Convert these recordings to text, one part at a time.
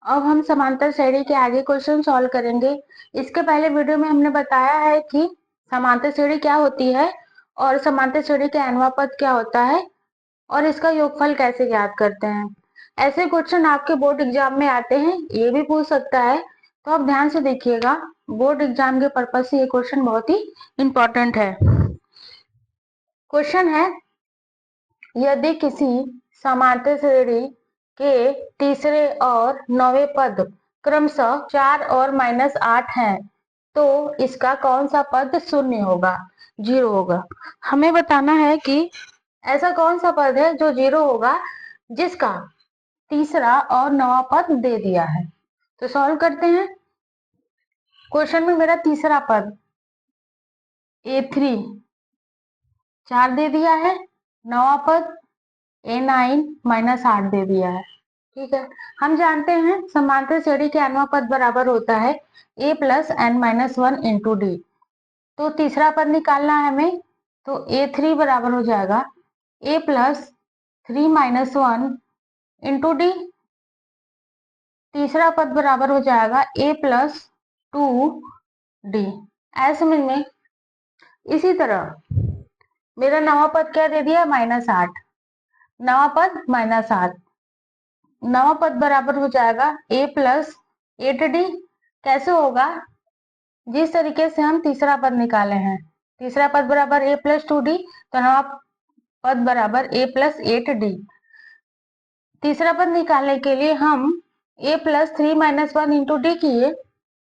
अब हम समांतर श्रेणी के आगे क्वेश्चन सॉल्व करेंगे। इसके पहले वीडियो में हमने बताया है कि समांतर श्रेणी क्या होती है और समांतर श्रेणी के nवां पद क्या होता है और इसका योगफल कैसे ज्ञात करते हैं। ऐसे क्वेश्चन आपके बोर्ड एग्जाम में आते हैं, ये भी पूछ सकता है, तो आप ध्यान से देखिएगा। बोर्ड एग्जाम के पर्पज से ये क्वेश्चन बहुत ही इंपॉर्टेंट है। क्वेश्चन है, यदि किसी समांतर श्रेणी के तीसरे और नौवें पद क्रमशः 4 और -8 हैं, तो इसका कौन सा पद शून्य होगा, 0 होगा। हमें बताना है कि ऐसा कौन सा पद है जो 0 होगा, जिसका तीसरा और नौवां पद दे दिया है। तो सॉल्व करते हैं। क्वेश्चन में मेरा तीसरा पद A3 4 दे दिया है, नौवां पद A9 -8 दे दिया है। ठीक है, हम जानते हैं समांतर श्रेणी के nवां पद बराबर होता है a plus n minus 1 into D. तो तीसरा पद निकालना है हमें, तो A3 बराबर हो जाएगा a plus 3 minus 1 into D. तीसरा पद बराबर हो जाएगा a प्लस 2 डी। ऐसे समझ में। इसी तरह मेरा नवा पद क्या दे दिया, -8। नवा पद -8, नवा पद बराबर हो जाएगा a प्लस 8d। कैसे होगा, जिस तरीके से हम तीसरा पद निकाले हैं, तीसरा पद बराबर a प्लस 2d, तो नवा पद बराबर a प्लस 8d। तीसरा पद निकालने के लिए हम a plus 3 minus 1 into D किए।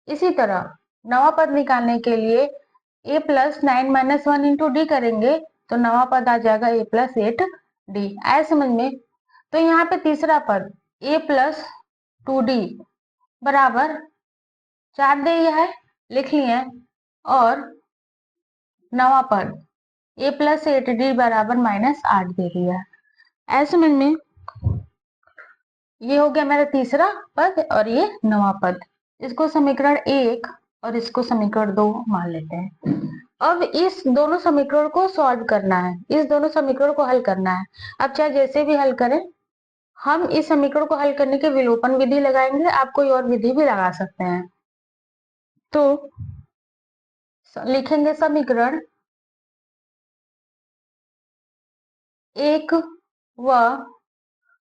इसी तरह नवा पद निकालने के लिए a plus 9 minus 1 into D करेंगे, तो नवा पद आ जाएगा a प्लस 8d। आए समझ में। तो यहाँ पे तीसरा पद a प्लस 2d बराबर 4 दे दिया है, लिख लिए, और नवा पद a प्लस 8d बराबर -8 दे दिया है। ऐसे समझ में। ये हो गया मेरा तीसरा पद और ये नवा पद। इसको समीकरण 1 और इसको समीकरण 2 मान लेते हैं। अब इस दोनों समीकरण को सॉल्व करना है, इस दोनों समीकरण को हल करना है। अब चाहे जैसे भी हल करें, हम इस समीकरण को हल करने के विलोपन विधि लगाएंगे, आप कोई और विधि भी लगा सकते हैं। तो लिखेंगे समीकरण 1 व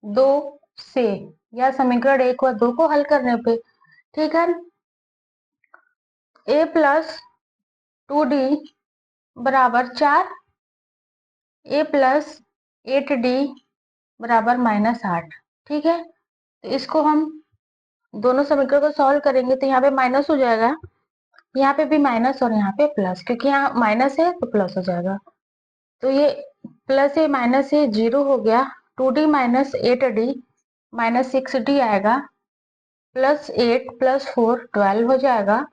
2 से, या समीकरण 1 व 2 को हल करने पे, ठीक है, a प्लस 2d बराबर 4, a प्लस 8d बराबर -8। ठीक है, तो इसको हम दोनों समीकरण को सॉल्व करेंगे, तो यहाँ पे माइनस हो जाएगा, यहाँ पे भी माइनस और यहाँ पे प्लस, क्योंकि यहाँ माइनस है तो प्लस हो जाएगा। तो ये प्लस है माइनस है 0 हो गया, 2d minus 8d minus 6d आएगा, प्लस 8 प्लस 4 12 हो जाएगा,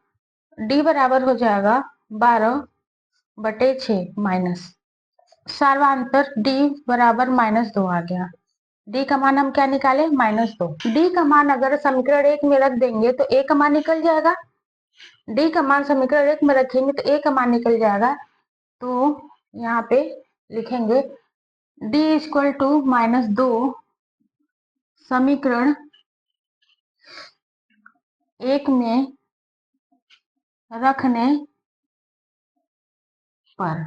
d बराबर हो जाएगा 12/6 माइनस सर्वांतर d बराबर -2 आ गया। d का मान हम क्या निकाले, -2। d का मान अगर समीकरण 1 में रख देंगे तो a का मान निकल जाएगा। d का मान समीकरण 1 में रखेंगे तो a का मान निकल जाएगा। तो यहाँ पे लिखेंगे d इक्वल टू -2 समीकरण 1 में रखने पर।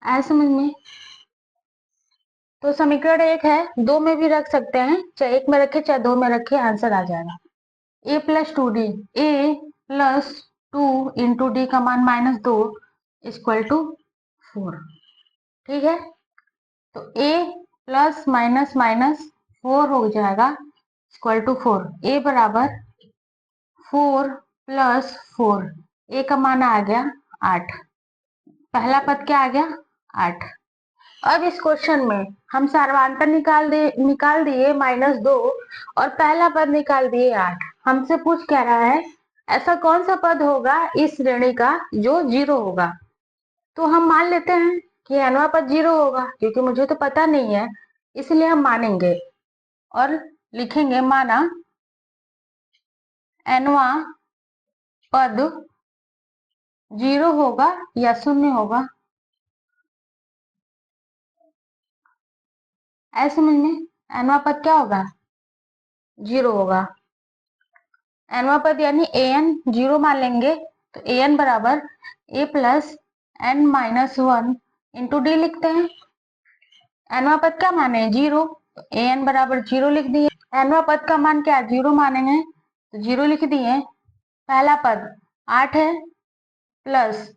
ऐसे समझ में। तो समीकरण 1 है, 2 में भी रख सकते हैं, चाहे 1 में रखे चाहे 2 में रखे, आंसर आ जाएगा a plus 2d। a plus 2 into D का मान -2 इक्वल टू 4। ठीक है, तो a प्लस माइनस माइनस 4 हो जाएगा इक्वल टू 4। a बराबर 4 प्लस 4, a का मान आ गया 8। पहला पद क्या आ गया, 8। अब इस क्वेश्चन में हम सर्वांतर निकाल दिए -2 और पहला पद निकाल दिए 8। हमसे पूछ क्या रहा है, ऐसा कौन सा पद होगा इस श्रेणी का जो 0 होगा। तो हम मान लेते हैं कि nवां पद 0 होगा, क्योंकि मुझे तो पता नहीं है, इसलिए हम मानेंगे और लिखेंगे माना nवां पद 0 होगा या 0 होगा। ऐसे समझ में, nवां पद क्या होगा, 0 होगा। एनवा पद यानी ए एन 0 मान लेंगे, तो ए एन बराबर a plus n minus 1 into d लिखते हैं। एनवा पद क्या माने 0, तो ए एन बराबर 0 लिख दिए। एनवा पद का मान क्या 0 मानेंगे, तो 0 लिख दिए। पहला पद 8 है प्लस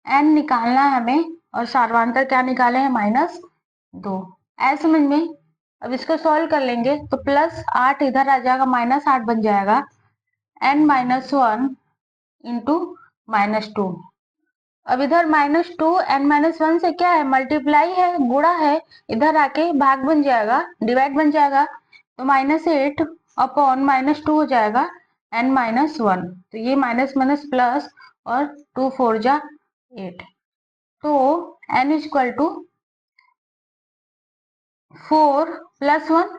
एन निकालना है हमें, और सार्वधातर क्या निकाले हैं -2। ऐसे समझ में। अब इसको सॉल्व कर लेंगे तो +8 इधर आ जाएगा, -8 बन जाएगा n माइनस 1 इंटू -2। अब इधर -2 n माइनस 1 से क्या है मल्टीप्लाई है, गुणा है, इधर आके भाग बन जाएगा, डिवाइड बन जाएगा, तो -8 अपॉन -2 हो जाएगा n माइनस 1। तो ये माइनस माइनस प्लस और 2 4 जा 8, तो n इक्वल टू 4 + 1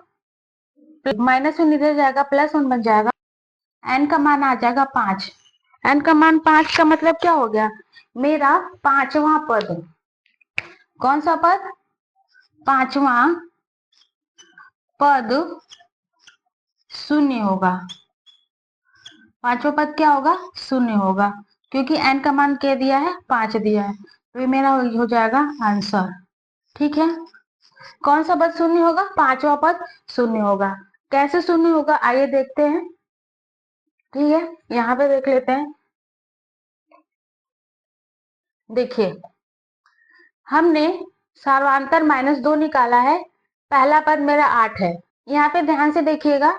-1 इधर जाएगा, +1 बन जाएगा। n का मान आ जाएगा 5। n का मान 5 का मतलब क्या हो गया, मेरा पांचवा पद। कौन सा पद, पांचवा पद शून्य होगा। पांचवा पद क्या होगा, शून्य होगा, क्योंकि n का मान क्या दिया है 5 दिया है, तो ये मेरा हो जाएगा आंसर। ठीक है, कौन सा पद शून्य होगा, पांचवा पद शून्य होगा। कैसे शून्य होगा आइए देखते हैं। ठीक है, यहाँ पे देख लेते हैं। देखिए हमने सार्वधातर -2 निकाला है, पहला पद मेरा 8 है। यहाँ पे ध्यान से देखिएगा,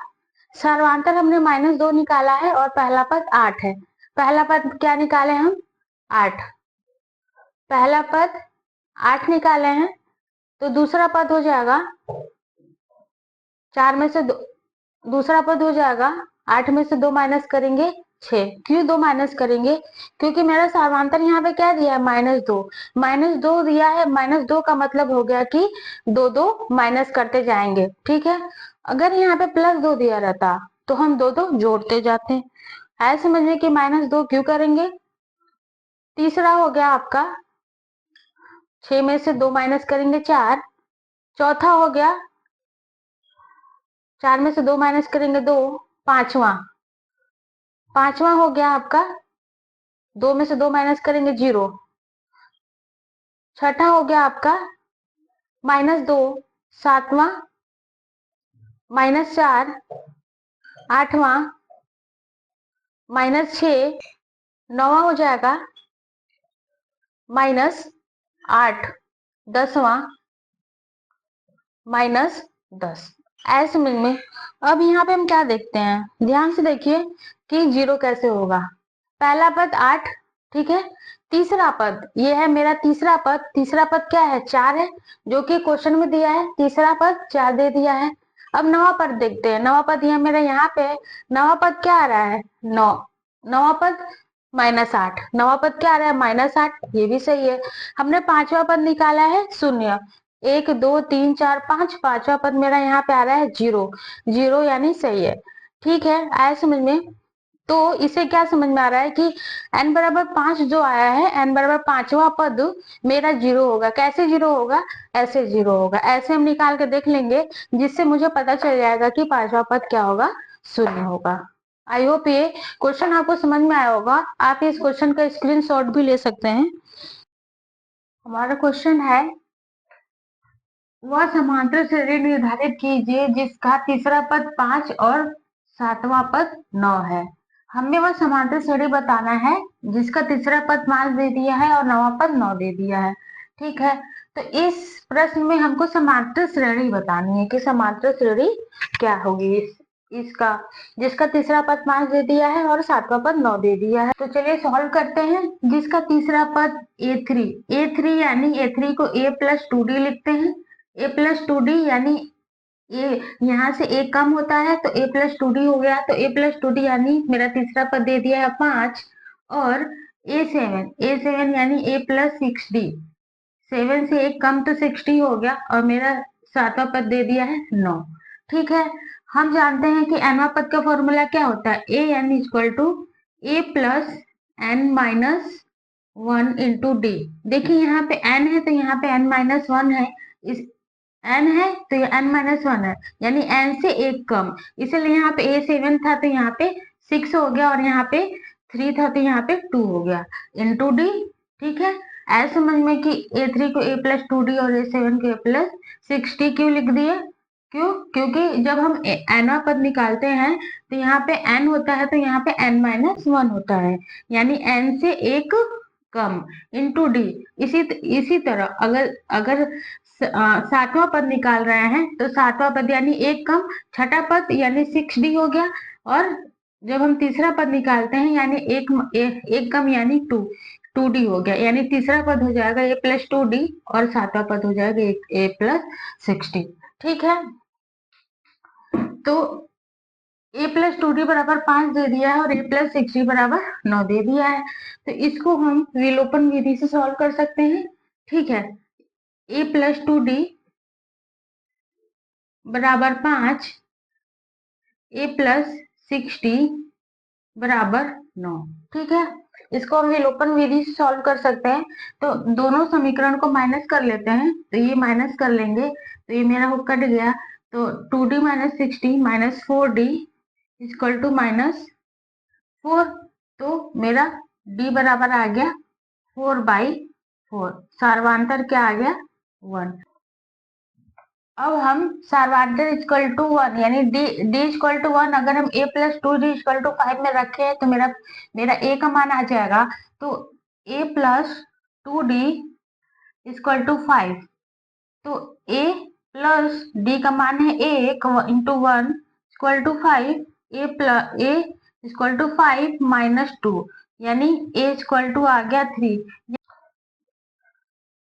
सार्वधातर हमने -2 निकाला है और पहला पद 8 है। पहला पद क्या निकाले हम 8, पहला पद 8 निकाले हैं, तो दूसरा पद हो जाएगा 4 में से 2, दूसरा पद हो जाएगा 8 में से 2 माइनस करेंगे 6। क्यों 2 माइनस करेंगे, क्योंकि मेरा सार्वधातर यहाँ पे क्या दिया है -2, -2 दिया है। -2 का मतलब हो गया कि 2 2 माइनस करते जाएंगे। ठीक है, अगर यहाँ पे +2 दिया रहता तो हम 2 2 जोड़ते जाते। है समझ में कि -2 क्यों करेंगे। तीसरा हो गया आपका 6 में से 2 माइनस करेंगे 4। चौथा हो गया 4 में से 2 माइनस करेंगे 2। पांचवा हो गया आपका 2 में से 2 माइनस करेंगे 0। छठा हो गया आपका -2। सातवां -4। आठवां -6। नौवां हो जाएगा -8। 10वां -10। ऐसे में अब यहाँ पे हम क्या देखते हैं, ध्यान से देखिए कि 0 कैसे होगा। पहला पद 8, ठीक है। तीसरा पद ये है मेरा तीसरा पद। तीसरा पद क्या है 4 है, जो कि क्वेश्चन में दिया है। तीसरा पद 4 दे दिया है। अब नवा पद देखते हैं। नवा पद यह मेरा यहाँ पे नवा पद क्या आ रहा है 9। नवा पद -8। नवा पद क्या आ रहा है -8, ये भी सही है। हमने पांचवा पद निकाला है 0। 1 2 3 4 5, पांचवा पद मेरा यहाँ पे आ रहा है 0। 0 यानी सही है। ठीक है, आया समझ में। तो इसे क्या समझ में आ रहा है कि n बराबर 5 जो आया है, n बराबर पांचवा पद मेरा 0 होगा। कैसे 0 होगा, ऐसे 0 होगा। ऐसे हम निकाल के देख लेंगे, जिससे मुझे पता चल जाएगा कि पांचवा पद क्या होगा, शून्य होगा। आई होप ये क्वेश्चन आपको समझ में आया होगा। आप इस क्वेश्चन का स्क्रीनशॉट भी ले सकते हैं। हमारा क्वेश्चन है, वह समांतर श्रेणी निर्धारित कीजिए जिसका तीसरा पद 5 और सातवां पद 9 है। हमें वह समांतर श्रेणी बताना है जिसका तीसरा पद 5 दे दिया है और नौवां पद 9 दे दिया है। ठीक है, तो इस प्रश्न में हमको समांतर श्रेणी बतानी है कि समांतर श्रेणी क्या होगी इसका, जिसका तीसरा पद 5 दे दिया है और सातवां पद 9 दे दिया है। तो चलिए सॉल्व करते हैं। जिसका तीसरा पद a3 यानी a3 को a + 2d लिखते हैं। a + 2d यानी ये यहाँ से a कम होता है तो a + 2d हो गया। तो a + 2d यानी मेरा तीसरा पद दे दिया है 5, और a7 यानी a + 6d। 7 से 1 कम तो 6d हो गया, और मेरा सातवां पद दे दिया है 9। ठीक है, हम जानते हैं कि nवां पद का फॉर्मूला क्या होता है, an = a + n - 1 into d। देखिए यहाँ पे n है तो यहाँ पे n - 1 है, इस n है तो ये n - 1 है, यानी n से 1 कम। इसलिए यहाँ पे a7 था तो यहाँ पे 6 हो गया और यहाँ पे 3 था तो यहाँ पे 2 हो गया इंटू डी। ठीक है, ऐसे समझ में कि A3 को A प्लस 2D और A7 को A प्लस 6D क्यों लिख दिए? क्यों? क्योंकि जब हम एनवा पद निकालते हैं तो यहाँ पे n होता है तो यहाँ पे n-1 होता है, यानी n से एक कम इंटू डी। इसी तरह अगर अगर सातवां पद निकाल रहे हैं तो सातवां पद यानी एक कम, छठा पद यानी 6D हो गया, और जब हम तीसरा पद निकालते हैं यानी एक कम यानी 2D हो गया, यानी तीसरा पद हो जाएगा A प्लस 2D और सातवां पद हो जाएगा A प्लस 6D। ठीक है, तो A प्लस 2D बराबर 5 दे दिया है और A प्लस 6D बराबर 9 दे दिया है, तो इसको हम विलोपन विधि से सॉल्व कर सकते हैं। ठीक है, A प्लस 2D बराबर 5, A प्लस 6D बराबर 9। ठीक है, इसको हम विलोपन विधि से सॉल्व कर सकते हैं, तो दोनों समीकरण को माइनस कर लेते हैं, तो ये माइनस कर लेंगे तो ये मेरा कट गया, तो 2D minus 6D minus 4D equal to minus 4, तो मेरा D बराबर आ गया 4/4, सार्वांतर क्या आ गया 1। अब हम सार्वांतर इक्वल टू 1 यानी डी इक्वल टू 1 अगर हम A plus 2D equal to 5 में रखे तो मेरा A का मान आ जाएगा, तो A plus 2D equal to 5, तो A प्लस D का मान है 1 into 1 equal to 5, A equal to 5 minus 2, यानी A इक्वल टू आ गया 3।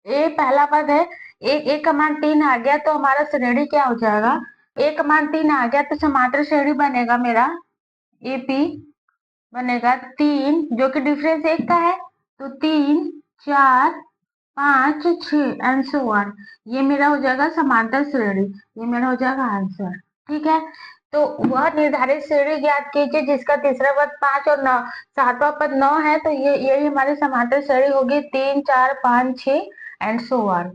ए पहला पद है, एक का मान 3 आ गया तो हमारा श्रेणी क्या हो जाएगा? एक का मान 3 आ गया तो समांतर श्रेणी बनेगा मेरा AP बनेगा 3, जो कि डिफरेंस एक का है, तो 3 4 5 6 एंड सो ऑन, ये मेरा हो जाएगा समांतर श्रेणी, ये मेरा हो जाएगा आंसर। ठीक है, तो वह निर्धारित श्रेणी ज्ञात कीजिए जिसका तीसरा पद 5 और 9, सातवां पद 9 है, तो यही हमारी समांतर श्रेणी होगी 3 4 5 6 एंड सो ऑन।